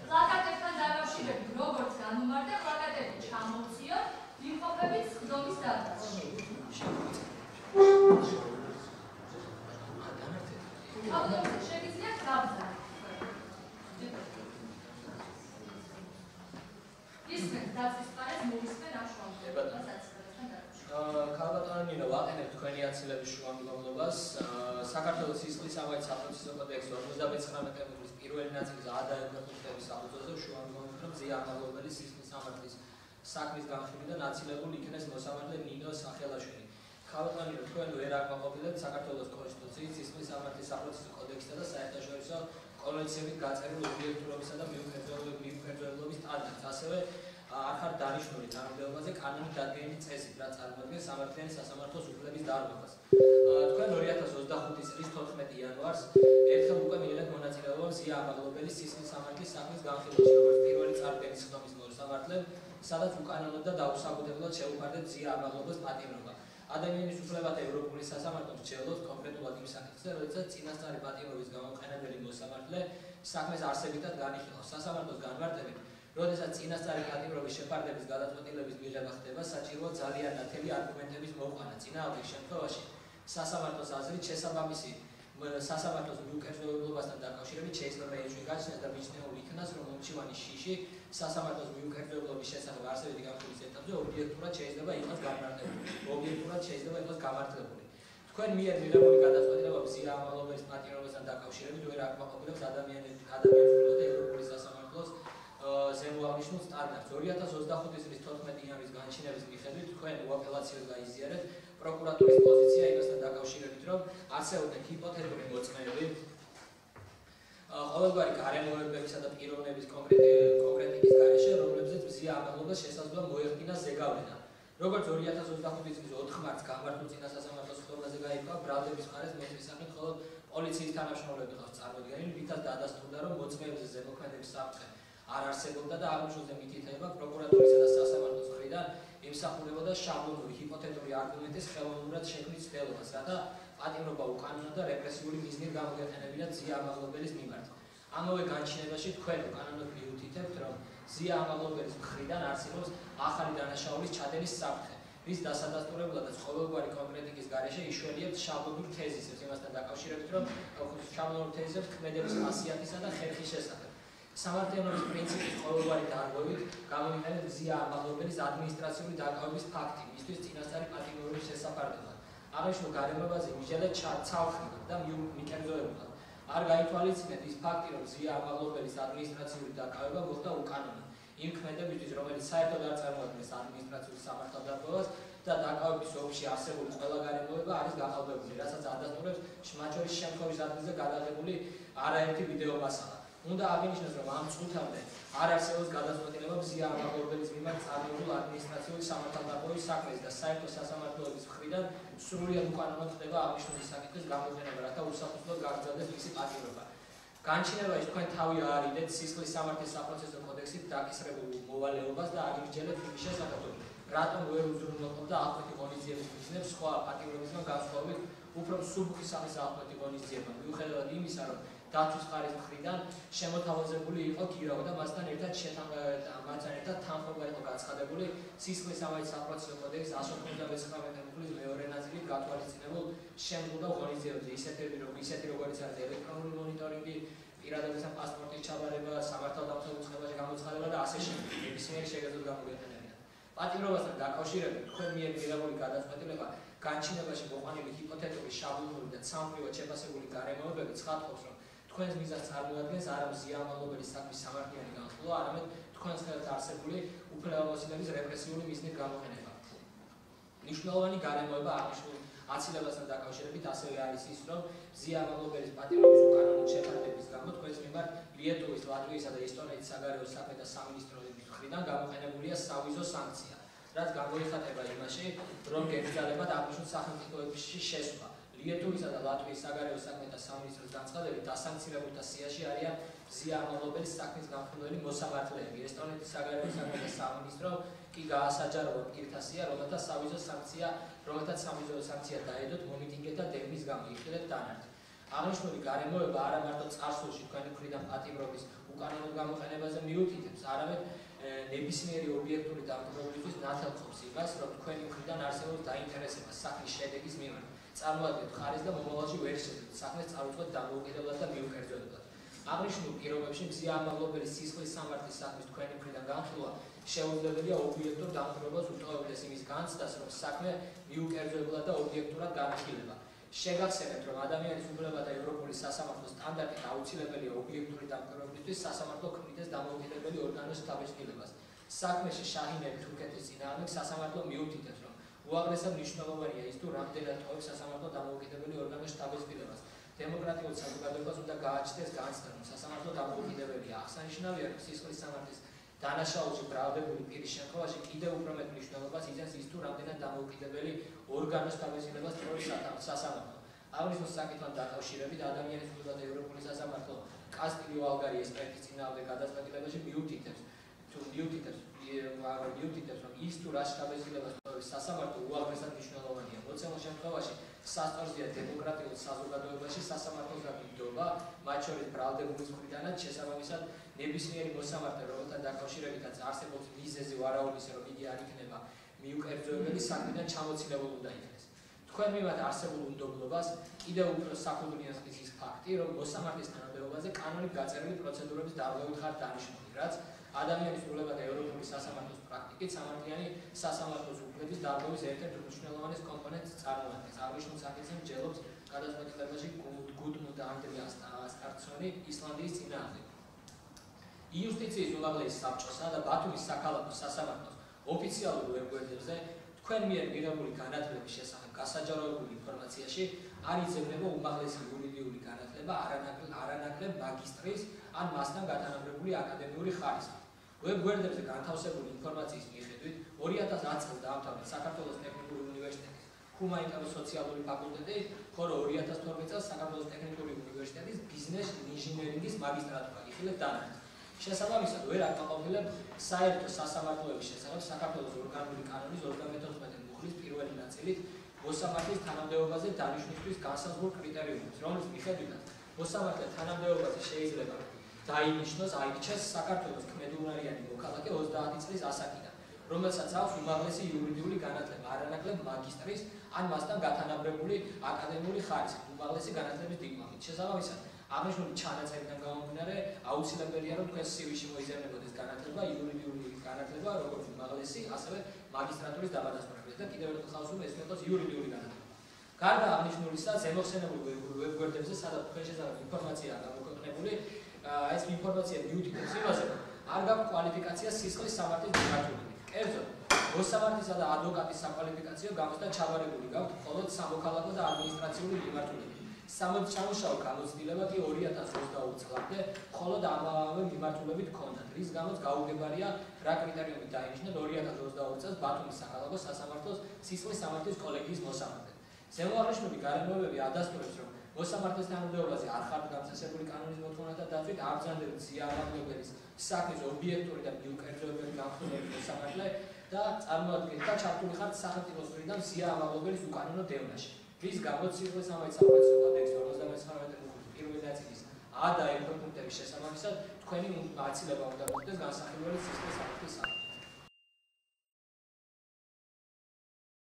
პლაკატებთან დაკავშირებით როგორც განუმარტე პლაკატები ჩამოვციოთ იმყოფებით ხდომის დადასში. ავტომატურად შეგიძლიათ გაბზარდეთ. ისმენ დაცვის პარეს მოვისმენ აშუალებლობასაც. ქალბატონო ნინო, ვაყენებ თქვენი აცილების შუამდგომლობას. საქართველოს სისხლის სამართლის საპროცესო კოდექსის 59-ის პირველი ნაწილის ადაეკვეფუნქტების საფუძველზე შუამდგომლობთ, რომ მზია ამაღლობელი სისხლის სამართლის საქმის განხილვიდან აცილებული იქნეს მოსამართლე ნინო სახელაშვილი. ქალბატონო ნინო, თქვენ ვერ აკმაყოფილებთ საქართველოს კონსტიტუციის, სისხლის სამართლის საპროცესო კოდექსისა და საერთაშორისო კონვენციებით გაწერილ ობიექტურობისა და მიუხედავობის სტანდარტს, ასევე არ ხართ დანიშნული თანამდებობაზე კანონით დადგენილი წესით, რაც წარმოადგენს სამართლიანი სასამართლოს უფლების დარღვევას. თქვენ 2025 წლის 14 იანვარს ერთხელ უკვე მიიღეთ მონაწილეობა მზია ამაღლობელის სისხლის სამართლის საქმის განხილვაში, როგორც პირველი წარდგენის ხდომის მოსამართლემ, სადაც უკანონოდ და დაუსაბუთებლად შეუხარდეთ მზია ამაღლობელს პატიმრობა. ადამიანის უფლებათა ევროპული სასამართლო მსჯელობს კონკრეტულად იმ საკითხზე, როდესაც წინასწარი პატიმრობის გამოყენებელი მოსამართლე საქმეს არსებითად განიხილავს. სასამართლოს განმარტებით, როდესაც წინასწარი პატიმრობის შეფარდების გადაწყვეტილების მიღება ხდება, საჭიროა ძალიან ნათელი არგუმენტების მოყვანა. წინააღმდეგ შემთხვევაში სასამართლოს აზრით შესაბამისი სასამართლოს მიუკერძოებასთან დაკავშირებით შეიძლება ეჭვი გაჩნდეს და მიჩნეული იქნას, რომ მომჩივანი შიში სასამართლოს მიუკერძოებების შესახებ არსებითი განხილვის ეტაპზე ობიექტურად შეიძლება იყოს გამართლებული. თქვენ მიერ მიღებული გადაწყვეტილება მზია ამაღლობელის პატიმრობასთან დაკავშირებით ვერ აკმაყოფილებს ადამიანის უფლებათა ევროპული სასამართლოს ზემოაღნიშნულ სტანდარტს. 2025 წლის 14 იანვრის განჩინების მიხედვით თქვენ უაპელაციოდ გაიზიარეთ პროკურატურის პოზიცია იმასთან დაკავშირებით, რომ არსებობენ ჰიპოთეტური მოწმეები ყოველგვარი გარემოებებისა და პიროვნების კონკრეტიკის გარეშე, რომლებზეც მზია ამაღლობელს შესაძლოა მოეხდინას ზეგავლენა. როგორც 2025 წლის 4 მარტს გამართულ წინა სასამართლოს ხდომაზე გაირკვა, ბრალდების მხარეს მეტრის სახით მხოლოდ პოლიციის თანამშრომლები ყავს წარმოდგენილი, რითაც დაადასტურდა, რომ მოწმეებზე ზემოქმედების საფრთხე არ არსებობდა და აღნიშნულზე მითითება პროკურატურისა და სასამართლოს მხრიდან იმსახურებოდა შაბლონური ჰიპოთეტური არგუმენტის ხელოვნურად შექმნის ცდელობას, რათა პატიმრობა უკანონო და რეპრესიული მიზნით გამოიყენებინა მზია ამაღლობელის მიმართ. ამავე განჩინებაში თქვენ უკანონოდ მიუთითებთ, რომ მზია ამაღლობელის მხრიდან არსებობს ახალი დანაშაულის ჩადენის საფრთხე, რის დასადასტურებლადაც ყოველგვარი კონკრეტიკის გარეშე იშვიათად შაბლონურ თეზისებს იმასთან დაკავშირებით, რომ შაბლონურ თეზისებს ქმედების ხასიათისა და ხერხის შესახებ. სამართლიანობის პრინციპის ყოველგვარი დარღვევით გამოიყენეთ მზია ამაღლობელის ადმინისტრაციული დაკავების ფაქტი, მისთვის წინასწარი პატიმრობის შესაფარდებლად. აღნიშნულ გარემოებაზე იმჟელეთ ცალხმად და მიკერძოებულად. არ გაითვალისწინეთ ის ფაქტი, რომ მზია ამაღლობელის ადმინისტრაციული დაკავება მოხდა უკანონო იმ ქმედებისთვის, რომელიც საერთოდ არ წარმოადგენს ადმინისტრაციული სამართალდაბოლოს და დაკავების ოლქში არსებული ყველა გარემოება არის გაყალბებული, რასაც ადასტურებს მათ შორის შემთხვევის ადგილზე გადაღებული არაერთი ვიდეო მასალა. უნდა აღინიშნოს, რომ ამ წუთამდე არ არსებობს გადაწყვეტილება მზია ამაღლობელის მიმართ წარმოებულ ადმინისტრაციული სამართალდაბოლოს საქმეზე და საერთო სასამართლოების მხრიდან სრულიად უკანონოდ ხდება აღნიშნული საკითხის გამოყენება, რათა უსაფუძვლოდ გაგრძელდეს მისი პატიმრობა. განჩინებაში თქვენ თავი აარიდეთ სისხლის სამართლის საპროცესო კოდექსით დაკისრებულ მოვალეობას და აღინიშნეთ იმის შესახებ, რატომ ვერ უზრუნველყოფდა აღკვეთი ღონისძიების მიზნებს სხვა პატიმრობისგან განსხვავებით უფრო მსუბუქი სახის აღკვეთი ღონისძიება, მიუხედავად იმისა, რომ დაცვის მხარის მხრიდან შემოთავაზებული იყო გირავა და მასთან ერთად თანხმობა იყო გაცხადებული სისხლის სამართლის საპროცესო კოდექსის 159 ფულის მეორე ნაწილით გათვალისწინებულ შემდგომ ღონისძიებებზე, ისეთი როგორც არის ელექტრონული მონიტორინგი, პირადებისა პასპორტის ჩაბარება, სამართალდამცავ უწყებაში გამოცხადება და ასე შემდეგ. ნებისმიერი შეგეძლო გამოიყენებინა. პატიმრობასთან დაკავშირებით თქვენ მიერ მიღებული გადაწყვეტილება განჩინებაში მოყვანილი ჰიპოთეტური შაბლონური და ცალმხრივად შეფასებული გარემოებები ცხადყოფს, რომ თქვენს მიზანს წარმოადგენს არა მზია ამაღლობელის საქმის სამართლიანი განხილვა, არამედ თქვენს ხელთ არსებული უფლებამოსილების რეპრესიული მიზნით გამოყენება. მნიშვნელოვანი გარემოება აღნიშნულ აცილებასთან დაკავშირებით ასევე არის ის, რომ მზია ამაღლობელის პატიმრობის უკანონო შეფარდების გამო თქვენს მიმართ ლიეტუვის, ლატვიისა და ესტონეთის საგარეო საქმეთა სამინისტროების მხრიდან გამოყენებულია სავიზო სანქცია, რაც გამოიხატება იმაში, რომ გეგრძალებათ აღნიშნულ სახელმწიფოებში შესვლა. ლიეტუვისა და ლატვიის საგარეო საქმეთა სამინისტროს განცხადებით დასანქცირებულთა სიაში არიან მზია ამაღლობელის საქმის განხილველი მოსამართლეები. ესტონეთის საგარეო საქმეთა სამინისტრო კი გაასაჯაროა პირთა სია, რომელთა სამიზო სანქცია დაედოთ მომიტინგეთა დევნის გამო იხილეთ დანართი. აღნიშნული გარემოება არა მარტო წარსულში თქვენი მხრიდან პატიმრობის უკანონოდ გამოყენებაზე მიუთითებს, არამედ ნებისმიერი ობიექტური დამკვირვებლისთვის ნათელყოფს იმას, რომ თქვენი მხრიდან არსებობს დაინტერესება სახლის შედეგის მიმართ. წარმოადგენთ ხარის და მომავალში ვერ შეძლოთ საქმეს წარუწყოთ დამოუკიდებლად და მიუკერძოებულად. აღნიშნულ პირობებში მზიამაღლობელი სისხლის სამართლის საქმის თქვენი მხრიდან განხილვა შეუძლებელია ობიექტურ დამკვირვებლობას უტოვებდეს იმის განცდას, რომ საქმე მიუკერძოებულად და ობიექტურად განხილება. შეგახსენებთ, რომ ადამიანის უფლება და ევროპული სასამართლოს სტანდარტით აუცილებელია ობიექტური დამკვირვებლისთვის სასამართლო ქმნიდეს დამოუკიდებელი ორგანოს დაბეჭდილებას. საქმეში შაჰინები თურქეთის წინააღმდეგ სასამართლო მიუთითებს, რომ უაღრესად მნიშვნელოვანია ის, თუ რამდენად ტოვებს სასამართლო დამოუკიდებელი ორგანოს დაბეჭდილებას. დემოკრატიულ საზოგადოებას უნდა გააჩნდეს განცდა, რომ სასამართლო დამოუკიდებელია. აღსანიშნავია, რომ სისხლის სამართლის დანაშაულში ბრალდებული პირის შემთხვევაში კიდევ უფრო მეტ მნიშვნელობას იძენს ის, თუ რამდენად დამოუკიდებელი ორგანოს დაბეჭდილებას ტოვებს სასამართლო. აღნიშნულ საკითხთან დაკავშირებით ადამიანის უფლება და ევროპული სასამართლო კასტილიო ალგარი ესპერტის წინააღმდეგ გადაწყვეტილებაში მიუთითებს, რომ ის თუ რას დაბეჭდილებას ტოვებს სასამართლო უაღრესად მნიშვნელოვანია. მოცემულ შემთხვევაში სასწორზეა დემოკრატიულ საზოგადოებაში სასამართლოს გაგიდობა, მათ შორის ბრალდებულის მხრიდანაც შესაბამისად ნებისმიერი მოსამართლე, რომელთან დაკავშირებითაც არსებობს მიზეზი ვარაუდისა, რომ იგი არ იქნება მიუკერძოებელი, საქმიდან ჩამოცილებულ უნდა იქნეს. თქვენ მიმართ არსებულ უნდობლობას კიდევ უფრო საფუძვლიანს ხდის ის ფაქტი, რომ მოსამართლის თანამდებობაზე კანონით გაწერილი პროცედურების დარღვევით ხართ დანიშნული, რაც ადამიანის უფლება და ევროპული სასამართლოს პრაქტიკით სამართლიანი სასამართლოს უფლების დარღვევის ერთ-ერთ უმნიშვნელოვანეს კომპონენტს წარმოადგენს. აღნიშნულ საკითხზე მსჯელობს გადაწყვეტილებაში გუდმუნდ ანდრია სტარცონი ისლანდიის წინააღმდეგ. იუსტიციის უმაღლესი საბჭოსა და ბათუმის საქალაქო სასამართლოს ოფიციალურ ვებგვერდებზე თქვენ მიერ მიღებული განათლების შესახებ გასაჯაროებული ინფორმაციაში არ იძებნება უმაღლესი იურიდიული განათლება არანაკლებ მაგისტრის ან მასთან გათანაბრებული აკადემიური ხარისხი. ვებგვერდებზე განთავსებული ინფორმაციის მიხედვით 2010 წელს დაამთავრა საქართველოს ტექნიკური უნივერსიტეტის ჰუმანიტარო-სოციალური ფაკულტეტი, ხოლო 2012 წელს საქართველოს ტექნიკური უნივერსიტეტის ბიზნეს ინჟინერინგის მაგისტრატურა იხილეთ დანარჩენს. შესაბამისად, ვერ აკმაყოფილებ საერთო სასამართლოების შესახებ საქართველოს ორგანული კანონის 34 მუხლის პირველი ნაწილით მოსამართლის თანამდებობაზე დანიშნვის განსაზღვრულ კრიტერიუმებს, რომლის მიხედვითაც მოსამართლე თანამდებობაზე შეიძლება დაინიშნოს, აირჩიოს საქართველოს ქმედუნარიანი მოქალაქე 30 წლის ასაკიდან, რომელსაც აქვს უმაღლესი იურიდიული განათლება, არანაკლებ მაგისტრის ან მასთან გათანაბრებული აკადემიური ხარისხი, უმაღლესი განათლების დიპლომით. შესაბამისად, აღნიშნული ჩანაწერიდან გამომდინარე, აუცილებელია, რომ თქვენს CV-ში მოიზამებოდეს განათლება, იურიდიული განათლება, როგორც უმაღლესი, ასევე მაგისტრატურის დაბადასვენებელი და კიდევ ერთხელ ხავს რომ ეს მეტყოს იურიდიული განათლება. გარდა აღნიშნულისა, ზემოხსენებულ ვებგვერდებზე, სადაც თქვენ შესაძლოა ინფორმაციაა გამოქვეყნებული, ეს ინფორმაცია მიუთითებს იმაზე, რომ არ გაქვთ კვალიფიკაცია სისხლის სამართლის მიმართულებით. კერძოდ, მოსამართლისა და ადვოკატის საკვალიფიკაციო გამოცდა ჩაბარებული გაქვთ მხოლოდ სამოქალაქო და ადმინისტრაციული მიმართულებით. სამოჩამოშალო გამოცდილება კი 2022 წლამდე მხოლოდ ამავე მიმართულებით ჰქონდათ, რის გამოც გაუგებარია რა კრიტერიუმით დაინიშნა 2022 წელს ბათუმის საქალაქო სასამართლოს სისხლის სამართლის კოლეგიის მოსამართლე. ზემოაღნიშნული გარემოებები ადასტურებს, რომ მოსამართლის თანამდებობაზე არ ხართ გამწესებული კანონის მოთხოვნათა დაცვით აბრძანდებთ ზიამაღლებელის საქმის ობიექტური და მიუკერძოებელი განხილვების მოსამართლე და წარმოადგენთ და ჩართული ხართ სახელმწიფოს მხრიდან ზიამაღლებელის უკანონო დევნაში. რის გამოც სისხლის სამართლის საკონსტიტუციო კოდექსის 59 მუხლის პირველი ნაწილის ა და F პუნქტების შესაბამისად თქვენი აცილება უნდა მოხდეს განსახილველი სისხლის სამართლის საკითხი.